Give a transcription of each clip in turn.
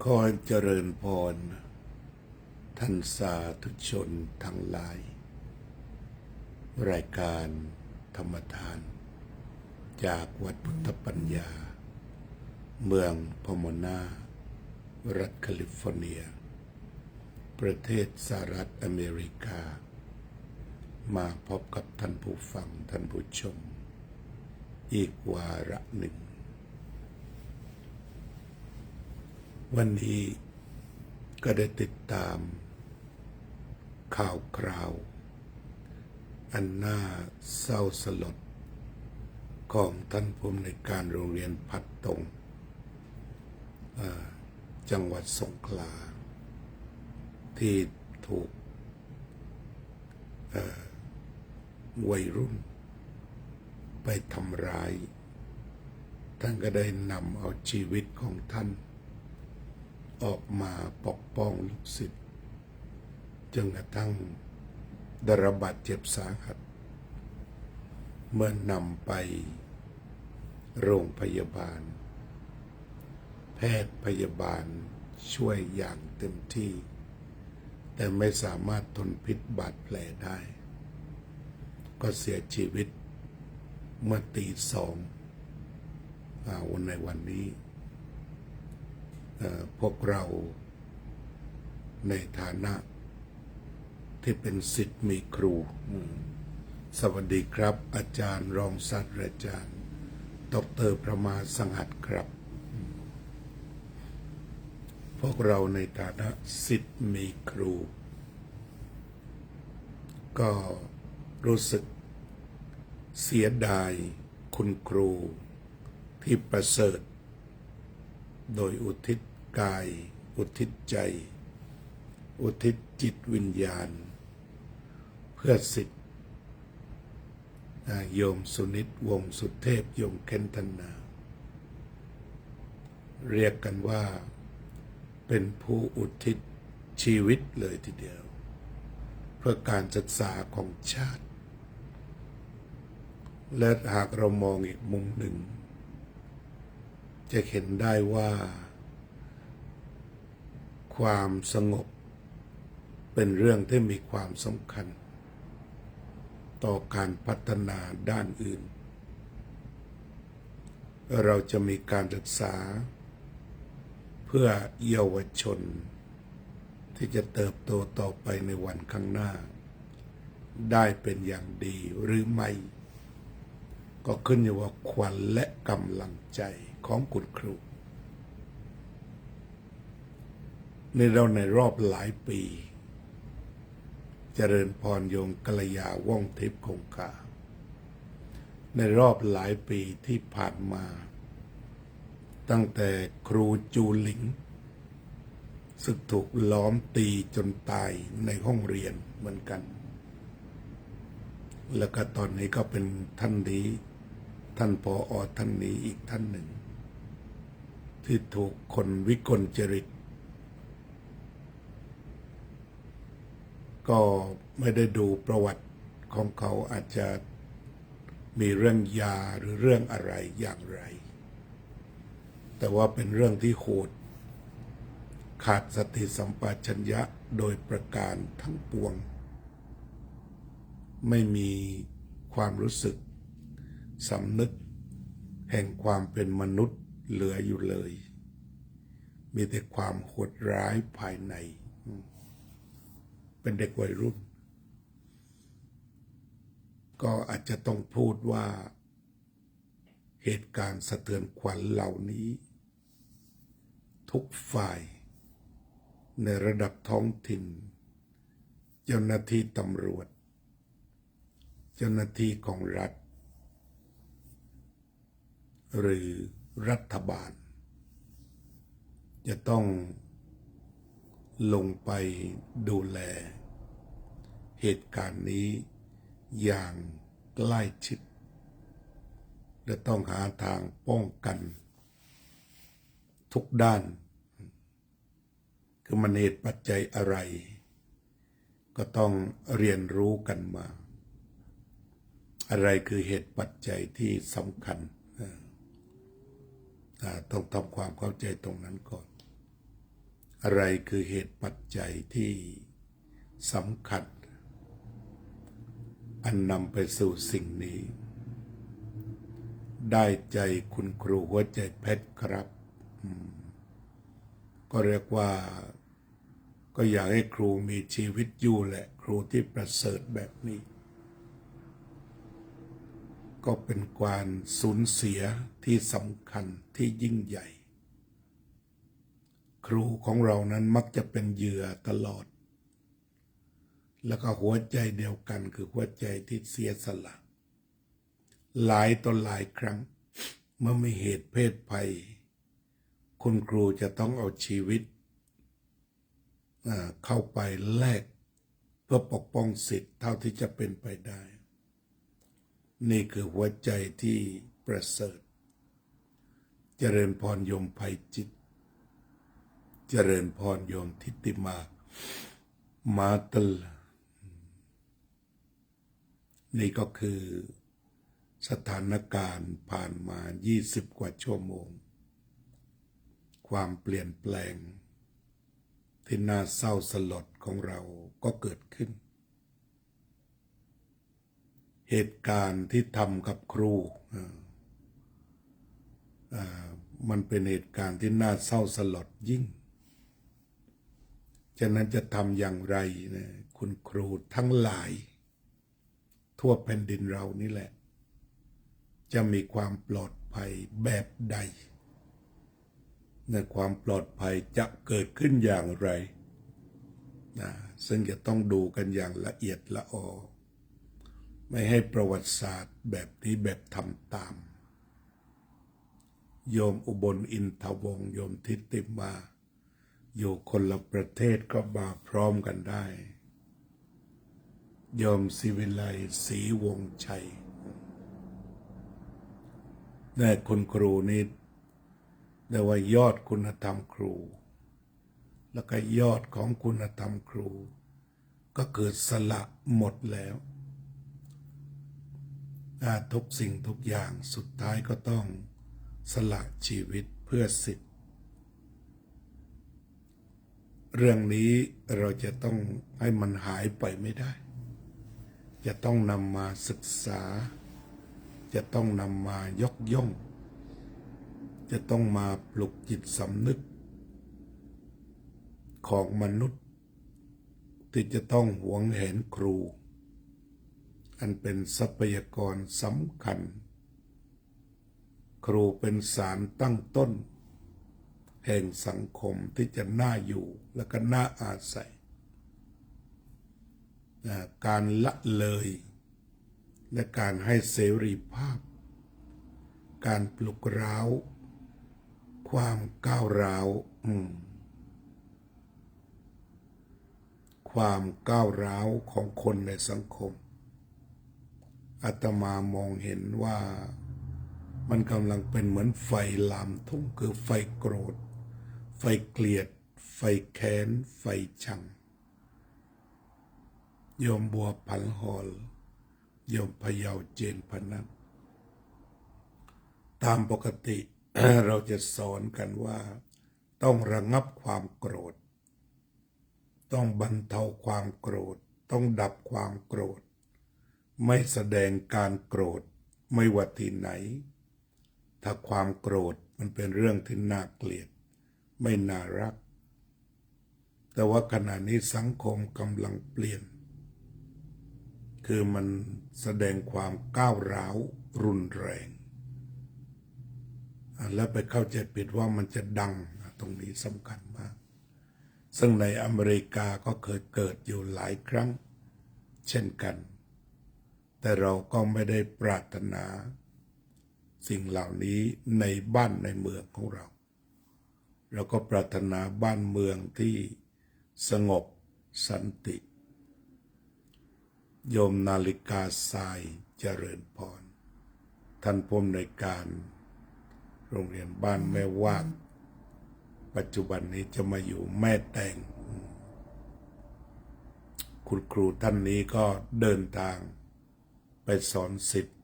ขอเจริญพรท่านสาธุชนทั้งหลายรายการธรรมทานจากวัดพุทธปัญญาเมืองพอมอนารัฐแคลิฟอร์เนียประเทศสหรัฐอเมริกามาพบกับท่านผู้ฟังท่านผู้ชมอีกวาระหนึ่งวันนี้ก็ได้ติดตามข่าวคราวอันน่าเศร้าสลดของท่านผู้อำนวยการโรงเรียนพัดตงจังหวัดสงขลาที่ถูกวัยรุ่นไปทำร้ายท่านก็ได้นำเอาชีวิตของท่านออกมาปกป้องลูกศิษย์จนกระทั่งได้รับบาดเจ็บสาหัสเมื่อนำไปโรงพยาบาลแพทย์พยาบาลช่วยอย่างเต็มที่แต่ไม่สามารถทนพิษบาดแผลได้ก็เสียชีวิตเมื่อตี 2ในวันนี้พวกเราในฐานะที่เป็นศิษย์มีครูสวัสดีครับอาจารย์รองศาสตราจารย์ดร.ประมาสสังหัตถ์ครับพวกเราในฐานะศิษย์มีครูก็รู้สึกเสียดายคุณครูที่ประเสริฐโดยอุทิศกายอุทิศใจอุทิศจิตวิญญาณเพื่อศิษย์โยมสุนิตวงศ์สุเทพโยมเคนธนาเรียกกันว่าเป็นผู้อุทิศชีวิตเลยทีเดียวเพื่อการศึกษาของชาติและหากเรามองอีกมุมหนึ่งจะเห็นได้ว่าความสงบเป็นเรื่องที่มีความสำคัญต่อการพัฒนาด้านอื่นเราจะมีการศึกษาเพื่อเยาวชนที่จะเติบโตต่อไปในวันข้างหน้าได้เป็นอย่างดีหรือไม่ก็ขึ้นอยู่ว่าขวัญและกำลังใจของคุณครูในรอบหลายปีเจริญพรโยมกัลยาว่องทิพย์คงคาในรอบหลายปีที่ผ่านมาตั้งแต่ครูจูหลิงซึ่งถูกล้อมตีจนตายในห้องเรียนเหมือนกันแล้วก็ตอนนี้ก็เป็นท่านนี้ท่านผอ.ท่านนี้อีกท่านหนึ่งที่ถูกคนวิกลจริตก็ไม่ได้ดูประวัติของเขาอาจจะมีเรื่องยาหรือเรื่องอะไรอย่างไรแต่ว่าเป็นเรื่องที่โหดขาดสติสัมปชัญญะโดยประการทั้งปวงไม่มีความรู้สึกสำนึกแห่งความเป็นมนุษย์เหลืออยู่เลยมีแต่ความโหดร้ายภายในเป็นเด็กวัยรุ่นก็อาจจะต้องพูดว่าเหตุการณ์สะเทือนขวัญเหล่านี้ทุกฝ่ายในระดับท้องถิ่นเจ้าหน้าที่ตำรวจเจ้าหน้าที่ของรัฐหรือรัฐบาลจะต้องลงไปดูแลเหตุการณ์นี้อย่างใกล้ชิดและต้องหาทางป้องกันทุกด้านคือมันเหตุปัจจัยอะไรก็ต้องเรียนรู้กันมาอะไรคือเหตุปัจจัยที่สำคัญต้องทำความเข้าใจตรงนั้นก่อน อะไรคือเหตุปัจจัยที่สำคัญอันนำไปสู่สิ่งนี้ ได้ใจคุณครูหัวใจเพชรครับก็เรียกว่าก็อยากให้ครูมีชีวิตอยู่แหละครูที่ประเสริฐแบบนี้ ก็เป็นการสูญเสียที่สำคัญที่ยิ่งใหญ่ ครูของเรานั้นมักจะเป็นเหยื่อตลอด แล้วก็หัวใจเดียวกันคือหัวใจที่เสียสละ หลายต่อหลายครั้งเมื่อมีเหตุเพศภัยคุณครูจะต้องเอาชีวิตเข้าไปแลกเพื่อปกป้องสิทธิ์เท่าที่จะเป็นไปได้ นี่คือหัวใจที่ประเสริฐเจริญพรโยมไพจิตรเจริญพรโยมทิติมาตลนี่ก็คือสถานการณ์ผ่านมา20 กว่าชั่วโมงความเปลี่ยนแปลงที่น่าเศร้าสลดของเราก็เกิดขึ้นเหตุการณ์ที่ทำกับครูมันเป็นเหตุการณ์ที่น่าเศร้าสลดยิ่งฉะนั้นจะทำอย่างไรนะคุณครูทั้งหลายทั่วแผ่นดินเรานี่แหละจะมีความปลอดภัยแบบใดในความปลอดภัยจะเกิดขึ้นอย่างไรซึ่งจะต้องดูกันอย่างละเอียดละออไม่ให้ประวัติศาสตร์แบบนี้แบบทำตามโยมอุบลอินทวงศ์โยมทิติมาอยู่คนละประเทศก็มาพร้อมกันได้โยมศิวิไลศรีวงศ์ชัยนี่คุณครูนี่เรียกว่ายอดคุณธรรมครูแล้วก็ยอดของคุณธรรมครูก็เกิดสละหมดแล้วทุกสิ่งทุกอย่างสุดท้ายก็ต้องสละชีวิตเพื่อสิทธิ์เรื่องนี้เราจะต้องให้มันหายไปไม่ได้จะต้องนำมาศึกษาจะต้องนำมายกย่องจะต้องมาปลุกจิตสำนึกของมนุษย์ที่จะต้องหวงแหนครูอันเป็นทรัพยากรสำคัญครูเป็นสารตั้งต้นแห่งสังคมที่จะน่าอยู่และก็น่าอาศัยการละเลยและการให้เสรีภาพการปลุกเร้าความก้าวร้าวความก้าวร้าวของคนในสังคมอาตมามองเห็นว่ามันกำลังเป็นเหมือนไฟลามทุ่งคือไฟโกรธไฟเกลียดไฟแค้นไฟชังโยมบัวพันหอลโยมพยาวเจนพนัสตามปกติ เราจะสอนกันว่าต้องระงับความโกรธต้องบรรเทาความโกรธต้องดับความโกรธไม่แสดงการโกรธไม่ว่าที่ไหนถ้าความโกรธมันเป็นเรื่องที่น่าเกลียดไม่น่ารักแต่ว่าขณะนี้สังคมกำลังเปลี่ยนคือมันแสดงความก้าวร้าวรุนแรงแล้วไปเข้าใจผิดว่ามันจะดังตรงนี้สำคัญมากซึ่งในอเมริกาก็เคยเกิดอยู่หลายครั้งเช่นกันแต่เราก็ไม่ได้ปรารถนาสิ่งเหล่านี้ในบ้านในเมืองของเราก็ปรารถนาบ้านเมืองที่สงบสันติโยมนาฬิกาทรายเจริญพรท่านผู้อำนวยการโรงเรียนบ้านแม่วาดปัจจุบันนี้จะมาอยู่แม่แตงคุณครูท่านนี้ก็เดินทางไปสอนศิษย์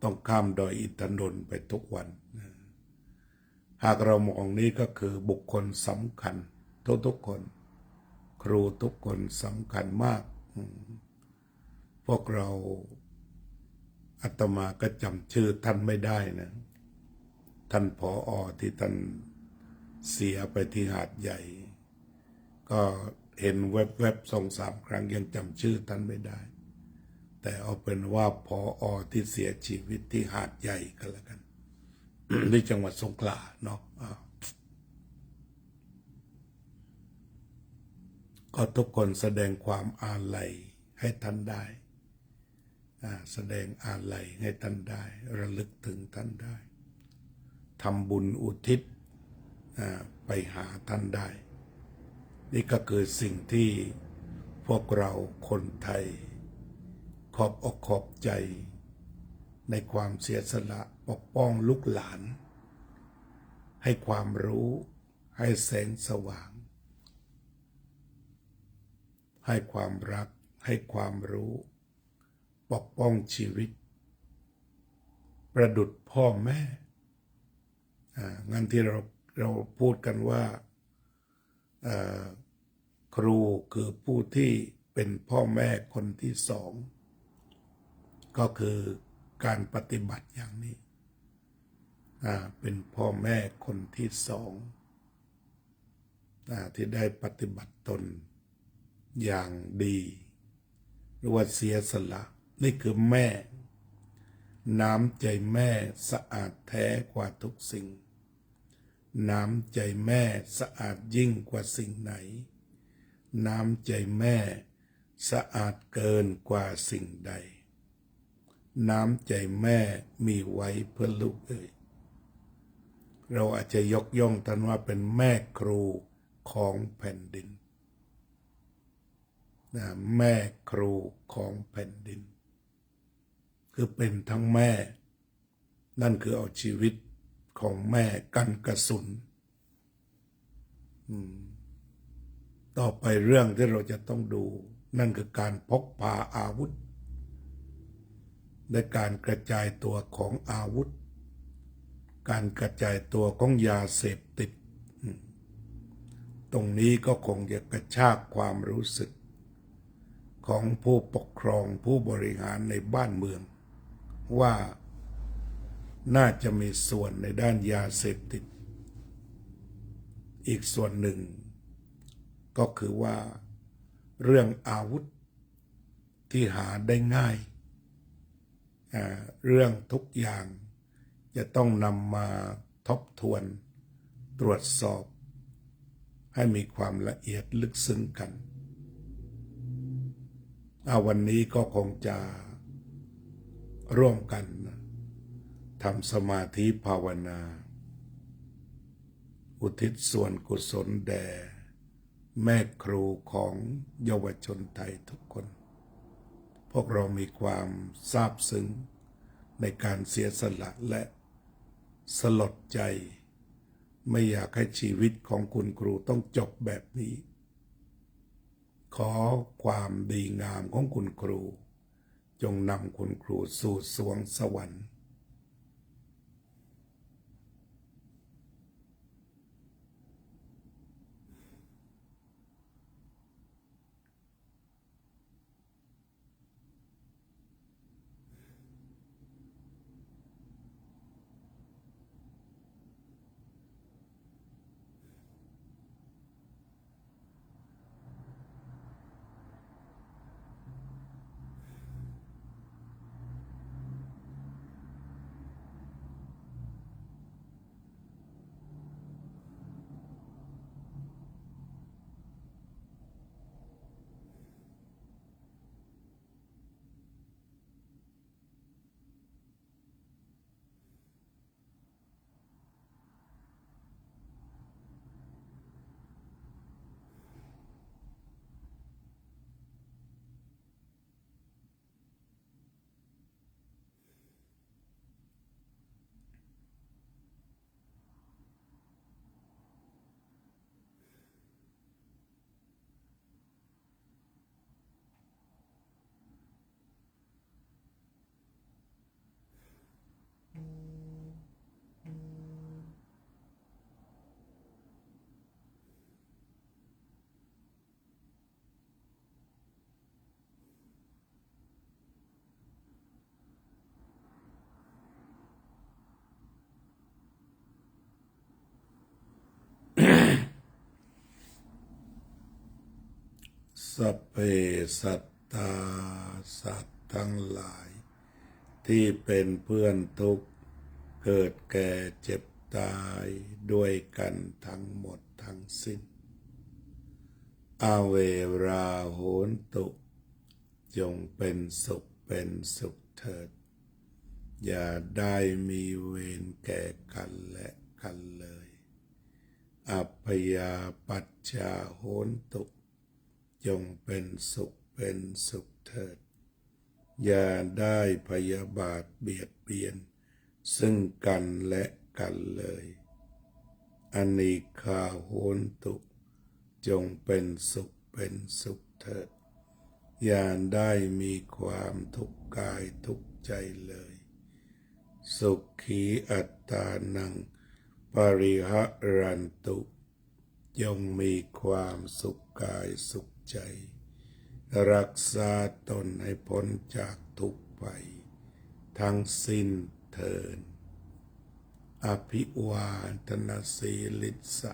ต้องข้ามดอยอินทนนท์ไปทุกวันหากเรามองนี้ก็คือบุคคลสำคัญ ทุกๆคน ครูทุกคนสำคัญมาก พวกเราอาตมาก็จำชื่อท่านไม่ได้นะ ท่านผอ.ที่ท่านเสียไปที่หาดใหญ่ ก็เห็นแวบๆ2-3 ครั้งยังจำชื่อท่านไม่ได้ แต่เอาเป็นว่าผอ.ที่เสียชีวิตที่หาดใหญ่ก็แล้วกัน ที่จังหวัดสงขลาเนาะก็ทุกคนแสดงความอาลัยให้ท่านได้ แสดงอาลัยให้ท่านได้ ระลึกถึงท่านได้ทำบุญอุทิศไปหาท่านได้ นี่ก็คือสิ่งที่พวกเราคนไทยขอบอกขอบใจในความเสียสละปกป้องลูกหลาน ให้ความรู้ให้แสงสว่าง ให้ความรักให้ความรู้ปกป้องชีวิต ประดุจพ่อแม่งั้นที่เราพูดกันว่าครูคือผู้ที่เป็นพ่อแม่คนที่สอง ก็คือการปฏิบัติอย่างนี้เป็นพ่อแม่คนที่สองที่ได้ปฏิบัติตนอย่างดีหรือว่าเสียสละนี่คือแม่น้ำใจแม่สะอาดแท้กว่าทุกสิ่งน้ำใจแม่สะอาดยิ่งกว่าสิ่งไหนน้ำใจแม่สะอาดเกินกว่าสิ่งใดน้ำใจแม่มีไว้เพื่อลูกเราอาจจะยกย่องท่านว่าเป็นแม่ครูของแผ่นดินแม่ครูของแผ่นดินคือเป็นทั้งแม่นั่นคือเอาชีวิตของแม่กันกระสุนต่อไปเรื่องที่เราจะต้องดูนั่นคือการพกพาอาวุธและการกระจายตัวของอาวุธการกระจายตัวของยาเสพติดตรงนี้ก็คงจะกระชากความรู้สึกของผู้ปกครองผู้บริหารในบ้านเมืองว่าน่าจะมีส่วนในด้านยาเสพติดอีกส่วนหนึ่งก็คือว่าเรื่องอาวุธที่หาได้ง่ายเรื่องทุกอย่างจะต้องนำมาทบทวนตรวจสอบให้มีความละเอียดลึกซึ้งกันวันนี้ก็คงจะร่วมกันทำสมาธิภาวนาอุทิศส่วนกุศลแด่แม่ครูของเยาวชนไทยทุกคนพวกเรามีความซาบซึ้งในการเสียสละและสลดใจไม่อยากให้ชีวิตของคุณครูต้องจบแบบนี้ขอความดีงามของคุณครูจงนำคุณครูสู่สวงสวรรค์ สัพเพสัตตาสัตว์ทั้งหลาย ที่เป็นเพื่อนทุกข์เกิดแก่เจ็บตายด้วยกันทั้งหมดทั้งสิ้นอาเวราโหนตุจงเป็นสุขเป็นสุขเถิดอย่าได้มีเวรแก่กันและกันเลยอัพพยาปัจจาโหนตุจงเป็นสุขเป็นสุขเถิดอย่าได้พยาบาทเบียดเบียนซึ่งกันและกันเลยอนิฆคาโหนตุจงเป็นสุขเป็นสุขเถิดอย่าได้มีความทุกข์กายทุกข์ใจเลยสุขีอัตตานังปริหะรันตุจงมีความสุขกายสุขใจรักษาตนให้พ้นจากทุกข์ไปทั้งสิ้นเถิดอภิวาทนาสีลิสะ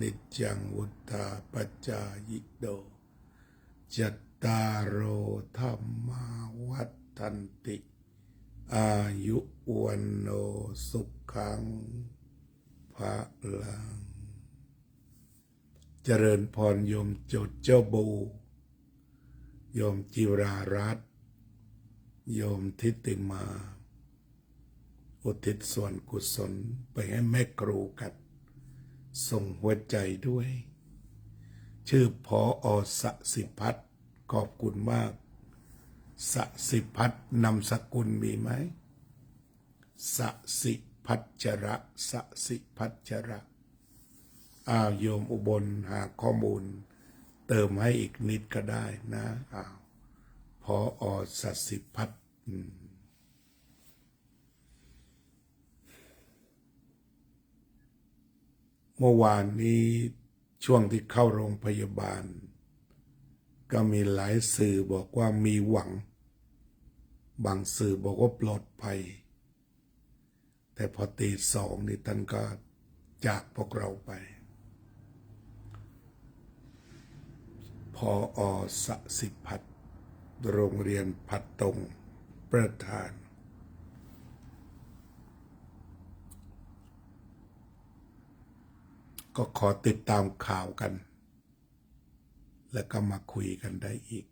นิจจังวุธาปัจจายิโดจัตตารโอธรรมาวัฏฏันติอายุวันโนสุขังภะลังเจริญพรโยมโจทย์เจ้าบูโยมจิรารัตน์โยมทิติมาอุทิศส่วนกุศลไปให้แม่ครูกันส่งหัวใจด้วยชื่อพอสสิพัฒน์ขอบคุณมากสสิพัฒน์นามสกุลมีไหมสสิพัชระสสิพัชระโยมอุบลหาข้อมูลเติมให้อีกนิดก็ได้นะพอสสิพัฒน์เมื่อวานนี้ช่วงที่เข้าโรงพยาบาลก็มีหลายสื่อบอกว่ามีหวังบางสื่อบอกว่าปลอดภัยแต่พอตีสองนี่ท่านก็จากพวกเราไปพอสสิพัฒน์โรงเรียนพัดตงประธานก็ขอติดตามข่าวกันแล้วก็มาคุยกันได้อีก